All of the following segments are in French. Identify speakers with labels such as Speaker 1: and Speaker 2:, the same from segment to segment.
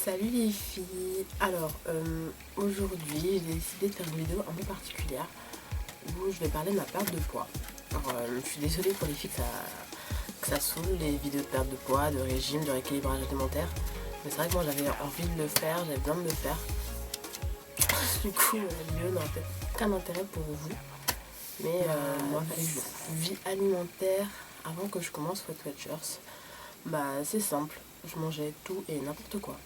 Speaker 1: Salut les filles. Alors aujourd'hui j'ai décidé de faire une vidéo un peu particulière où je vais parler de ma perte de poids. Alors je suis désolée pour les filles que ça saoule, les vidéos de perte de poids, de régime, de rééquilibrage alimentaire. Mais c'est vrai que moi j'avais envie de le faire, j'avais besoin de le faire. Du coup la vidéo n'a peut-être aucun intérêt pour vous. Mais moi vie alimentaire avant que je commence Weight Watchers, c'est simple, je mangeais tout et n'importe quoi.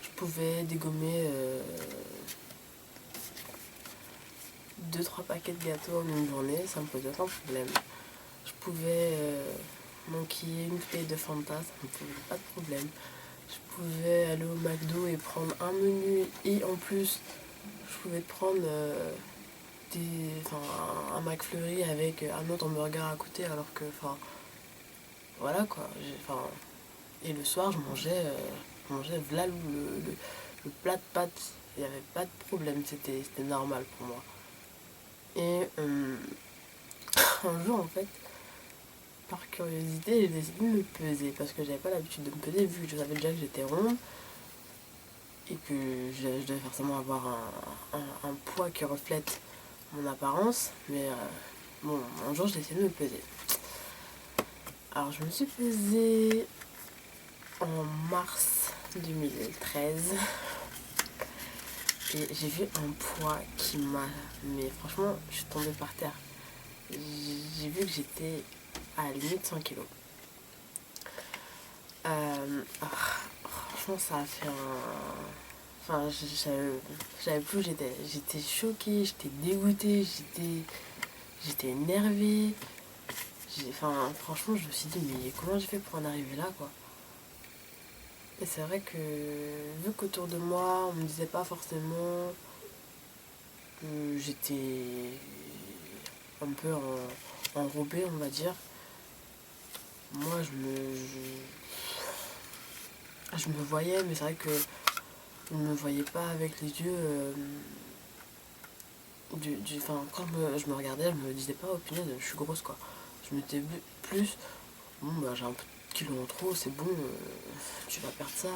Speaker 1: Je pouvais dégommer 2-3 paquets de gâteaux en une journée, ça me posait aucun problème. Je pouvais m'enquiller une bouteille de Fanta, ça me posait pas de problème. Je pouvais aller au McDo et prendre un menu et en plus je pouvais prendre un McFlurry avec un autre hamburger à côté alors que voilà quoi. Et le soir je mangeais voilà le plat de pâtes, il n'y avait pas de problème, c'était normal pour moi. Et un jour en fait, par curiosité, j'ai décidé de me peser parce que j'avais pas l'habitude de me peser vu que je savais déjà que j'étais ronde et que je devais forcément avoir un poids qui reflète mon apparence. Mais bon, un jour j'ai décidé de me peser. Alors je me suis pesée en mars 2013 et j'ai vu un poids qui m'a... Mais franchement, je suis tombée par terre. J'ai vu que j'étais à la limite 100 kilos. Franchement, ça a fait un... Enfin, j'avais plus où j'étais. J'étais choquée, j'étais dégoûtée, j'étais énervée. Franchement, je me suis dit, mais comment j'ai fait pour en arriver là, quoi. Et c'est vrai que, vu qu'autour de moi, on me disait pas forcément que j'étais un peu enrobée, on va dire, moi, je me voyais, mais c'est vrai que je ne me voyais pas avec les yeux quand je me regardais, je me disais pas, oh punaise, je suis grosse, quoi. Je me disais plus, bon, j'ai un peu de kilos en trop, c'est bon, tu vas perdre ça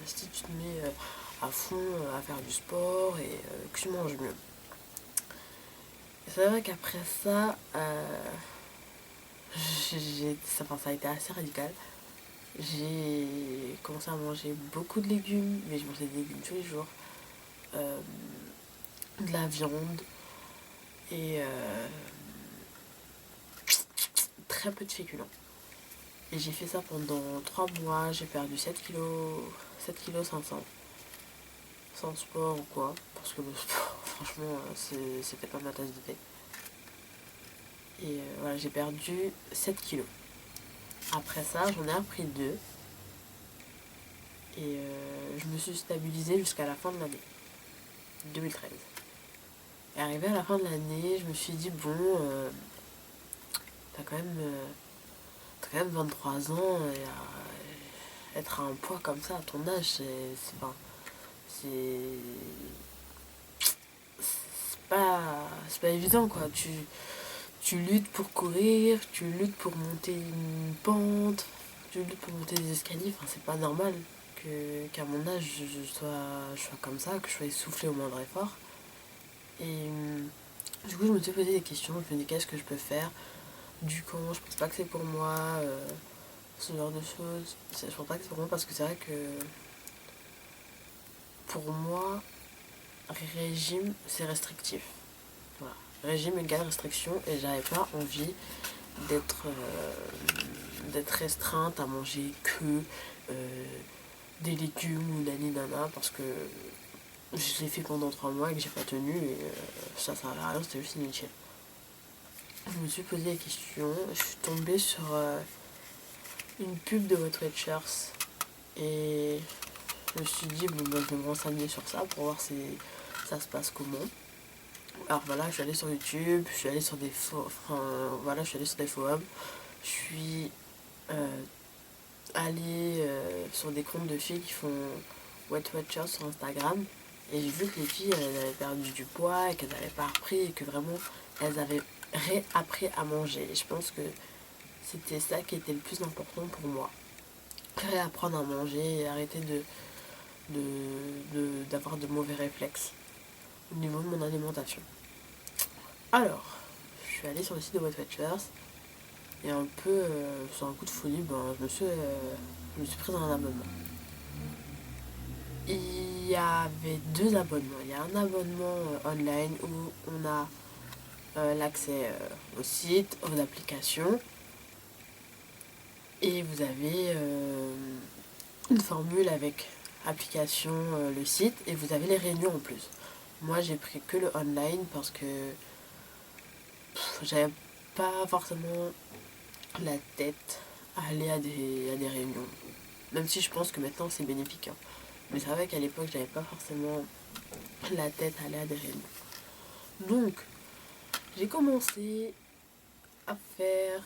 Speaker 1: si tu te mets à fond à faire du sport et que tu manges mieux. Et c'est vrai qu'après ça, ça a été assez radical. J'ai commencé à manger beaucoup de légumes, mais je mangeais des légumes tous les jours. De la viande et très peu de féculents. Et j'ai fait ça pendant 3 mois, j'ai perdu 7 kilos 500. Sans sport ou quoi, parce que le sport, franchement, c'était pas ma tasse de thé. Et voilà, j'ai perdu 7 kilos. Après ça, j'en ai repris 2. Et je me suis stabilisée jusqu'à la fin de l'année 2013. Et arrivé à la fin de l'année, je me suis dit, bon, t'as quand même 23 ans et être à un poids comme ça à ton âge, c'est pas évident quoi. Tu luttes pour courir, tu luttes pour monter une pente, tu luttes pour monter des escaliers. Enfin, c'est pas normal qu'à mon âge je sois comme ça, que je sois essoufflée au moindre effort. Et du coup, je me suis posé des questions. Je me dis qu'est-ce que je peux faire. Du coup, je pense pas que c'est pour moi, ce genre de choses. Je pense pas que c'est pour moi parce que c'est vrai que pour moi, régime c'est restrictif. Voilà. Régime égale restriction et j'avais pas envie d'être restreinte à manger que des légumes ou nani nana parce que je l'ai fait pendant 3 mois et que j'ai pas tenu et ça servait à rien, c'était juste inutile. Je me suis posé des questions, je suis tombée sur une pub de Weight Watchers et je me suis dit je vais me renseigner sur ça pour voir si ça se passe comment. Alors voilà, je suis allée sur YouTube, je suis allée sur des forums, je suis allée sur des comptes de filles qui font Weight Watchers sur Instagram et j'ai vu que les filles elles avaient perdu du poids et qu'elles n'avaient pas repris et que vraiment elles avaient réappris à manger. Et je pense que c'était ça qui était le plus important pour moi. Réapprendre à manger et arrêter d'avoir de mauvais réflexes au niveau de mon alimentation. Alors, je suis allée sur le site de Weight Watchers et un peu sur un coup de folie, je me suis prise un abonnement. Il y avait 2 abonnements. Il y a un abonnement online où on a l'accès au site, aux applications, et vous avez une formule avec application, le site, et vous avez les réunions en plus. Moi j'ai pris que le online parce que j'avais pas forcément la tête à aller à des réunions. Même si je pense que maintenant c'est bénéfique. Hein. Mais c'est vrai qu'à l'époque j'avais pas forcément la tête à aller à des réunions. Donc j'ai commencé à faire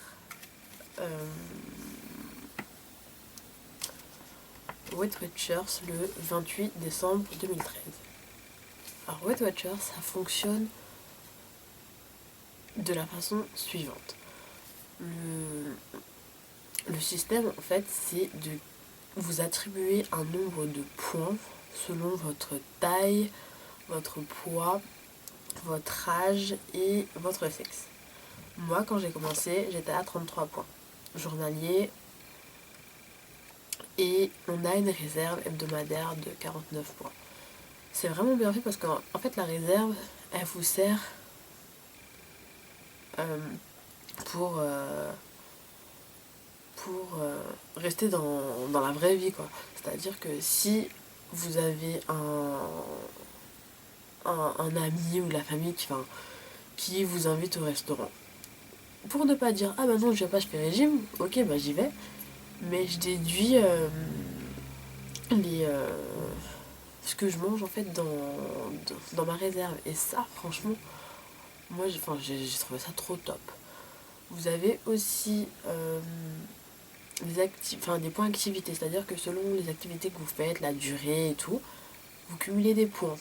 Speaker 1: Weight Watchers le 28 décembre 2013. Alors Weight Watchers, ça fonctionne de la façon suivante. Le système, en fait, c'est de vous attribuer un nombre de points selon votre taille, votre poids, votre âge et votre sexe. Moi, quand j'ai commencé, j'étais à 33 points journaliers et on a une réserve hebdomadaire de 49 points. C'est vraiment bien fait parce qu'en fait, la réserve, elle vous sert pour rester dans la vraie vie, quoi. C'est-à-dire que si vous avez un ami ou de la famille qui vous invite au restaurant, pour ne pas dire ah bah non je viens pas, je fais régime, ok bah j'y vais, mais je déduis ce que je mange en fait dans ma réserve, et ça franchement moi j'ai trouvé ça trop top. Vous avez aussi des points activités, c'est-à-dire que selon les activités que vous faites, la durée et tout, vous cumulez des points.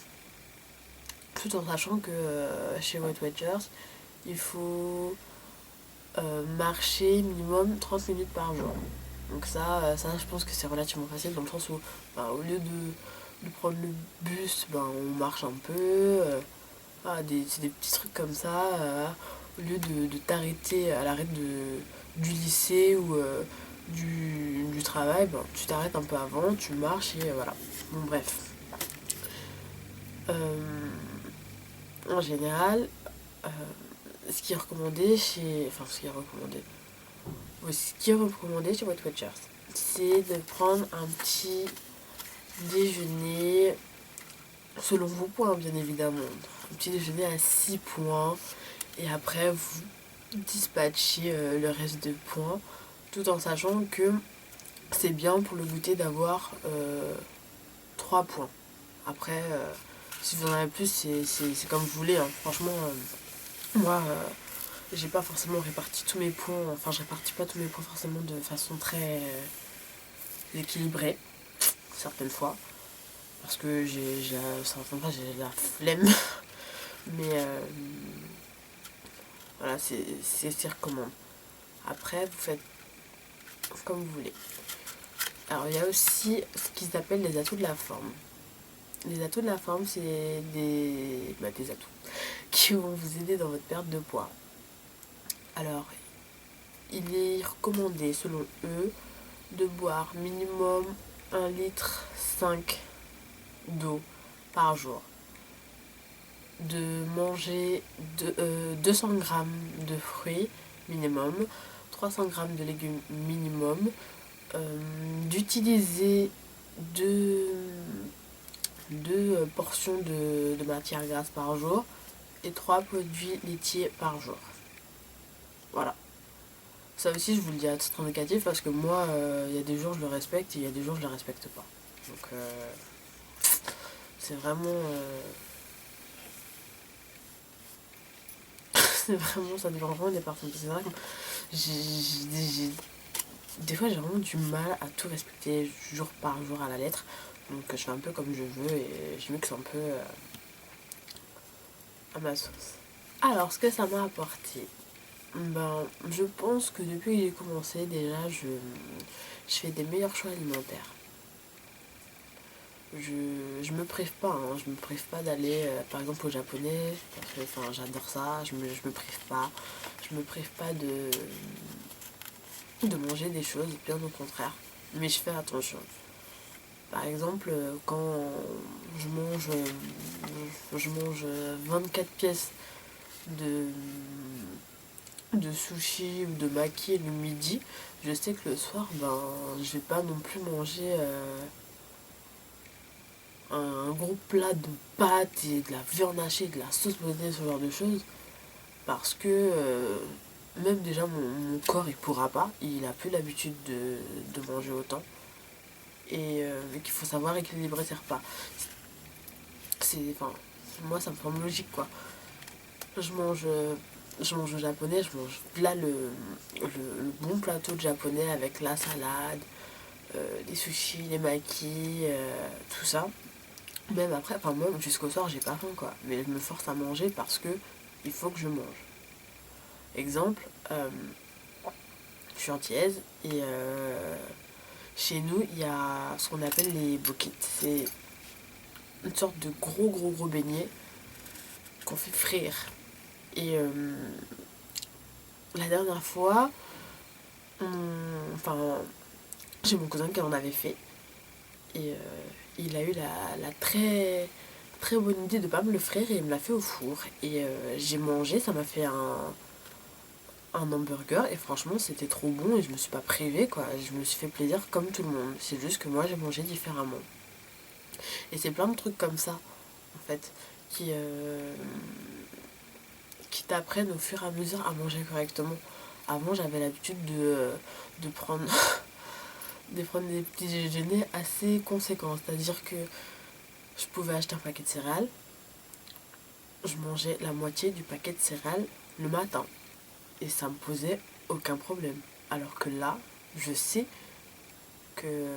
Speaker 1: Tout en sachant que chez Weight Watchers, il faut marcher minimum 30 minutes par jour. Donc ça je pense que c'est relativement facile dans le sens où au lieu de prendre le bus, on marche un peu. C'est des petits trucs comme ça. Au lieu de t'arrêter à l'arrêt du lycée ou du travail, tu t'arrêtes un peu avant, tu marches et voilà. Bon bref. En général, ce qui est recommandé chez Weight Watchers, c'est de prendre un petit déjeuner selon vos points, bien évidemment. Un petit déjeuner à 6 points et après vous dispatchez le reste de points, tout en sachant que c'est bien pour le goûter d'avoir 3 points. Après, si vous en avez plus, c'est comme vous voulez. Hein. Franchement, moi, j'ai pas forcément réparti tous mes points. Enfin, je répartis pas tous mes points forcément de façon très équilibrée, certaines fois. Parce que certaines fois, j'ai la flemme. Mais voilà, c'est recommandé. Après, vous faites comme vous voulez. Alors, il y a aussi ce qu'ils appellent les atouts de la forme. Les atouts de la forme, c'est des atouts qui vont vous aider dans votre perte de poids. Alors, il est recommandé, selon eux, de boire minimum 1,5 litre d'eau par jour. De manger 200 g de fruits minimum, 300 g de légumes minimum, d'utiliser 2 portions de matière grasse par jour et 3 produits laitiers par jour. Voilà. Ça aussi, je vous le dis à titre indicatif parce que moi, il y a des jours je le respecte et il y a des jours je le respecte pas. Donc, c'est vraiment... c'est vraiment, ça dépend vraiment des personnes. C'est vrai que des fois, j'ai vraiment du mal à tout respecter jour par jour à la lettre. Donc, je fais un peu comme je veux et je mixe un peu à ma sauce. Alors, ce que ça m'a apporté, je pense que depuis que j'ai commencé, déjà, je fais des meilleurs choix alimentaires. je me prive pas, hein. Je me prive pas d'aller par exemple au japonais, parce que enfin, j'adore ça, je me prive pas. Je me prive pas de manger des choses, bien au contraire. Mais je fais attention. Par exemple, quand je mange, je mange 24 pièces de, de sushi ou de maki le midi, je sais que le soir, ben, je vais pas non plus manger un gros plat de pâtes et de la viande hachée, de la sauce bolognaise, ce genre de choses. Parce que même déjà mon corps il pourra pas, il a plus l'habitude de manger autant. Et qu'il faut savoir équilibrer ses repas. Enfin, moi ça me semble logique quoi. Je mange, je mange japonais, je mange là le bon plateau de japonais avec la salade, les sushis, les makis, tout ça. Même après, enfin même jusqu'au soir j'ai pas faim quoi. Mais je me force à manger parce que il faut que je mange. Exemple, je suis antillaise et chez nous il y a ce qu'on appelle les bokits. C'est une sorte de gros beignets qu'on fait frire. Et la dernière fois, enfin, j'ai mon cousin qui en avait fait. Et il a eu la très bonne idée de ne pas me le frire et il me l'a fait au four. Et j'ai mangé, ça m'a fait un hamburger et franchement c'était trop bon et je me suis pas privée quoi. Je me suis fait plaisir comme tout le monde. C'est juste que moi j'ai mangé différemment. Et c'est plein de trucs comme ça en fait qui t'apprennent au fur et à mesure à manger correctement. Avant j'avais l'habitude de prendre de prendre des petits déjeuners assez conséquents. C'est-à-dire que je pouvais acheter un paquet de céréales, je mangeais la moitié du paquet de céréales le matin. Et ça me posait aucun problème. Alors que là, je sais que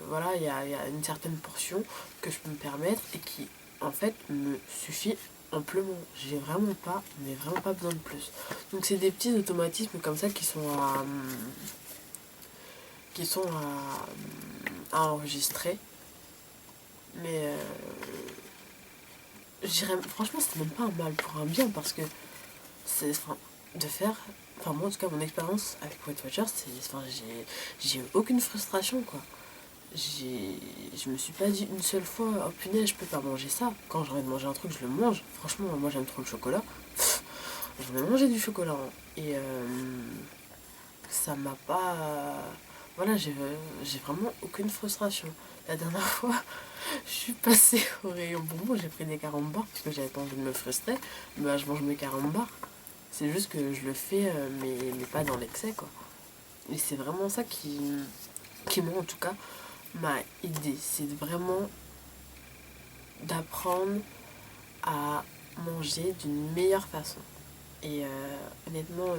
Speaker 1: voilà, y a une certaine portion que je peux me permettre et qui, en fait, me suffit amplement. J'ai vraiment pas, mais vraiment pas besoin de plus. Donc c'est des petits automatismes comme ça qui sont à enregistrer. Mais franchement, c'est même pas un mal pour un bien parce que c'est enfin, de faire. Enfin, moi en tout cas, mon expérience avec Weight Watchers, enfin, j'ai eu aucune frustration quoi. Je me suis pas dit une seule fois, oh punaise, je peux pas manger ça. Quand j'ai envie de manger un truc, je le mange. Franchement, moi j'aime trop le chocolat. J'en ai mangé du chocolat. Hein. Et ça m'a pas. Voilà, j'ai vraiment aucune frustration. La dernière fois, je suis passée au rayon bonbons, j'ai pris des carambars parce que j'avais pas envie de me frustrer. Bah, je mange mes carambars. C'est juste que je le fais, mais pas dans l'excès, quoi. Et c'est vraiment ça qui moi, en tout cas, m'a aidé. C'est vraiment d'apprendre à manger d'une meilleure façon. Et honnêtement,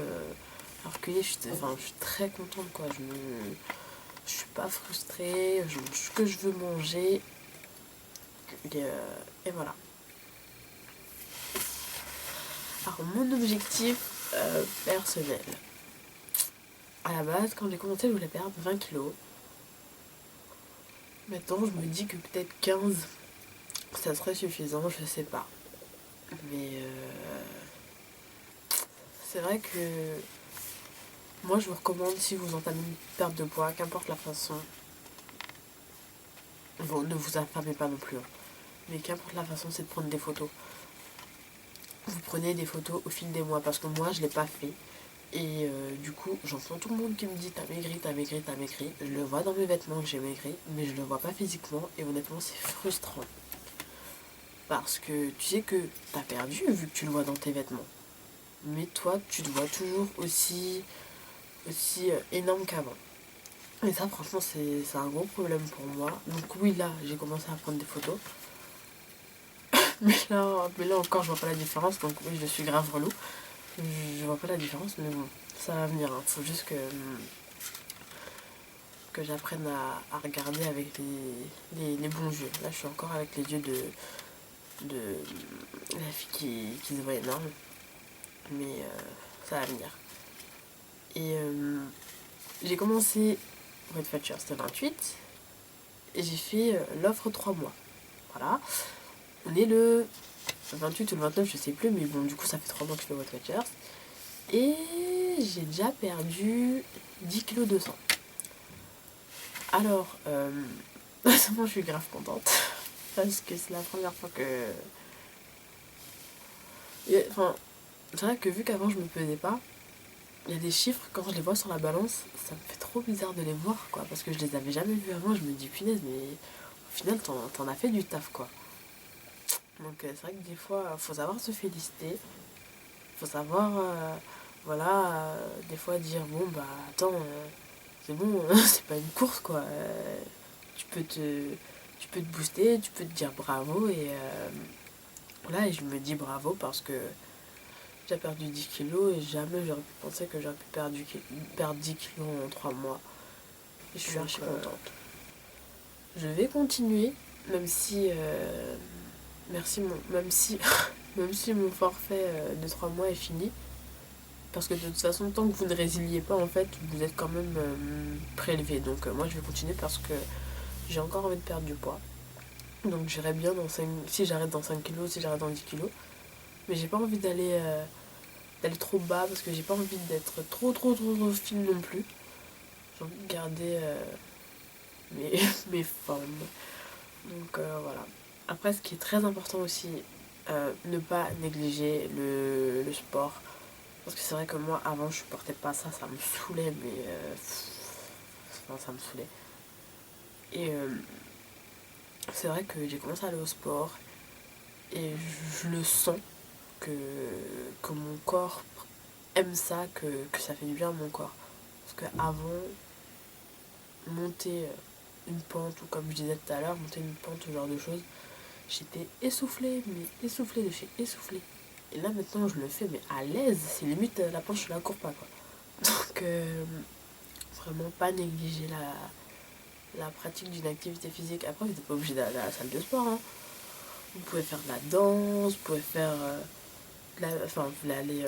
Speaker 1: alors que je suis très contente, quoi. Je suis pas frustrée, je mange ce que je veux manger. Et voilà. Alors, mon objectif personnel. À la base, quand j'ai commencé, je voulais perdre 20 kilos. Maintenant, je me dis que peut-être 15, ça serait suffisant, je sais pas. Mais c'est vrai que moi, je vous recommande, si vous entamez une perte de poids, qu'importe la façon, bon, ne vous affamez pas non plus, hein, mais qu'importe la façon, c'est de prendre des photos. Vous prenez des photos au fil des mois, parce que moi, je l'ai pas fait. Et du coup, j'entends tout le monde qui me dit t'as maigri, t'as maigri, t'as maigri. Je le vois dans mes vêtements que j'ai maigri, mais je le vois pas physiquement. Et honnêtement, c'est frustrant. Parce que tu sais que t'as perdu vu que tu le vois dans tes vêtements. Mais toi, tu te vois toujours aussi énorme qu'avant. Et ça, franchement, c'est un gros problème pour moi. Donc oui, là, j'ai commencé à prendre des photos. Mais là encore, je vois pas la différence. Donc oui, je suis grave relou. Je vois pas la différence, mais bon, ça va venir. Hein. Faut juste que j'apprenne à regarder avec les bons yeux. Là, je suis encore avec les yeux de la fille qui se voit énorme. Mais ça va venir. Et j'ai commencé Weight Watchers, c'était 28. et j'ai fait l'offre 3 mois. Voilà. On est le 28 ou le 29, je sais plus, mais bon, du coup, ça fait 3 mois que je fais Weight Watchers. Et j'ai déjà perdu 10 kg 200. Alors, moi, je suis grave contente. Parce que c'est la première fois que... Enfin, c'est vrai que vu qu'avant, je me pesais pas, il y a des chiffres, quand je les vois sur la balance, ça me fait trop bizarre de les voir, quoi. Parce que je les avais jamais vus avant, je me dis, punaise, mais au final, t'en as fait du taf, quoi. Donc, c'est vrai que des fois, faut savoir se féliciter. Faut savoir, voilà, des fois dire, bon, bah, attends, c'est bon, c'est pas une course, quoi. Tu peux te booster, tu peux te dire bravo, et voilà, et je me dis bravo parce que j'ai perdu 10 kilos et jamais j'aurais pu penser que j'aurais pu perdre 10 kilos en 3 mois. Et je suis archi contente. Je vais continuer, même si, même si, même si mon forfait de 3 mois est fini. Parce que de toute façon, tant que vous ne résiliez pas, en fait, vous êtes quand même prélevé. Donc moi, je vais continuer parce que j'ai encore envie de perdre du poids. Donc j'irai bien si j'arrête dans 5 kilos, si j'arrête dans 10 kilos. Mais j'ai pas envie d'aller trop bas parce que j'ai pas envie d'être trop fine non plus. J'ai envie de garder mes formes. Donc voilà. Après, ce qui est très important aussi, ne pas négliger le sport. Parce que c'est vrai que moi, avant, je supportais pas ça, ça me saoulait, mais... enfin, ça me saoulait. Et c'est vrai que j'ai commencé à aller au sport, et je le sens que mon corps aime ça, que ça fait du bien à mon corps. Parce qu'avant, monter une pente, ou comme je disais tout à l'heure, monter une pente, ce genre de choses, j'étais essoufflée, mais essoufflée de chez essoufflée. Et là, maintenant, je le fais, mais à l'aise. C'est limite la planche, je la cours pas, quoi. Donc, vraiment pas négliger la pratique d'une activité physique. Après, vous n'êtes pas obligé d'aller à la salle de sport, hein. Vous pouvez faire de la danse, vous pouvez faire... enfin, vous voulez aller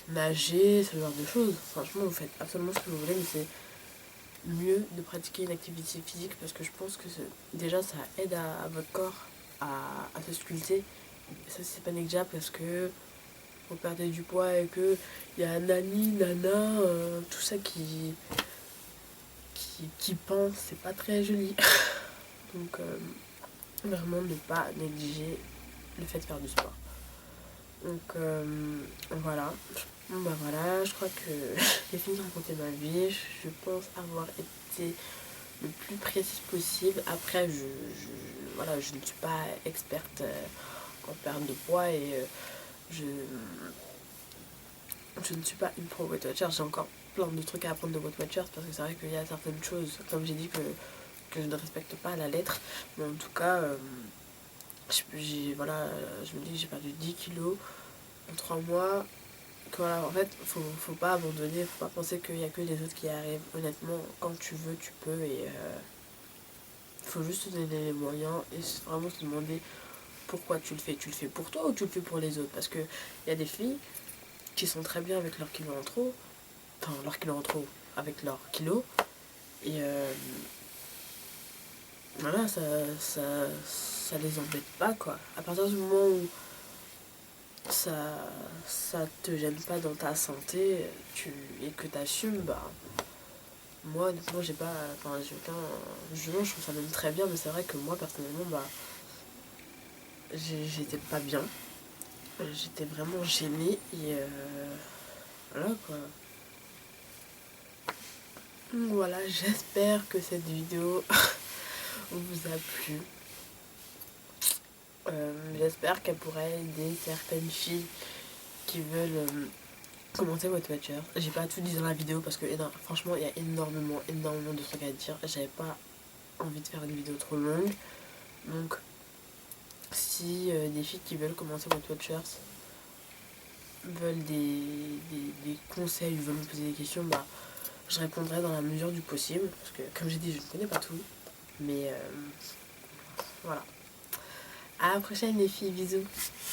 Speaker 1: nager, ce genre de choses. Franchement, vous faites absolument ce que vous voulez, mais c'est mieux de pratiquer une activité physique parce que je pense que déjà, ça aide à votre corps à se sculpter. Et ça, c'est pas négligeable parce que vous perdez du poids et que il y a nani, nana, tout ça qui pense, c'est pas très joli. Donc, vraiment ne pas négliger le fait de faire du sport. Donc, voilà. Bon, bah voilà, je crois que j'ai fini de raconter ma vie. Je pense avoir été le plus précise possible. Après, voilà, je ne suis pas experte en perte de poids et je ne suis pas une pro Weight Watchers. J'ai encore plein de trucs à apprendre de Weight Watchers parce que c'est vrai qu'il y a certaines choses, comme j'ai dit, que je ne respecte pas à la lettre. Mais en tout cas, voilà, je me dis que j'ai perdu 10 kilos en 3 mois. Que voilà, en fait, faut pas abandonner, faut pas penser qu'il y a que les autres qui y arrivent. Honnêtement, quand tu veux, tu peux et faut juste te donner les moyens et vraiment se demander pourquoi tu le fais. Tu le fais pour toi ou tu le fais pour les autres? Parce que il y a des filles qui sont très bien avec leurs kilos en trop, enfin leurs kilos en trop, avec leurs kilos, et voilà, ça les embête pas, quoi. À partir du moment où ça te gêne pas dans ta santé et que t'assumes, bah moi honnêtement j'ai pas, enfin j'ai aucun jugement, je trouve ça même très bien, mais c'est vrai que moi personnellement bah j'étais pas bien, j'étais vraiment gênée et voilà, quoi. Donc voilà, j'espère que cette vidéo vous a plu. J'espère qu'elle pourrait aider certaines filles qui veulent commencer Weight Watchers. J'ai pas tout dit dans la vidéo parce que franchement il y a énormément de trucs à dire. J'avais pas envie de faire une vidéo trop longue. Donc si des filles qui veulent commencer Weight Watchers veulent des conseils, veulent me poser des questions, bah je répondrai dans la mesure du possible. Parce que comme j'ai dit, je ne connais pas tout. Mais voilà. À la prochaine les filles, bisous.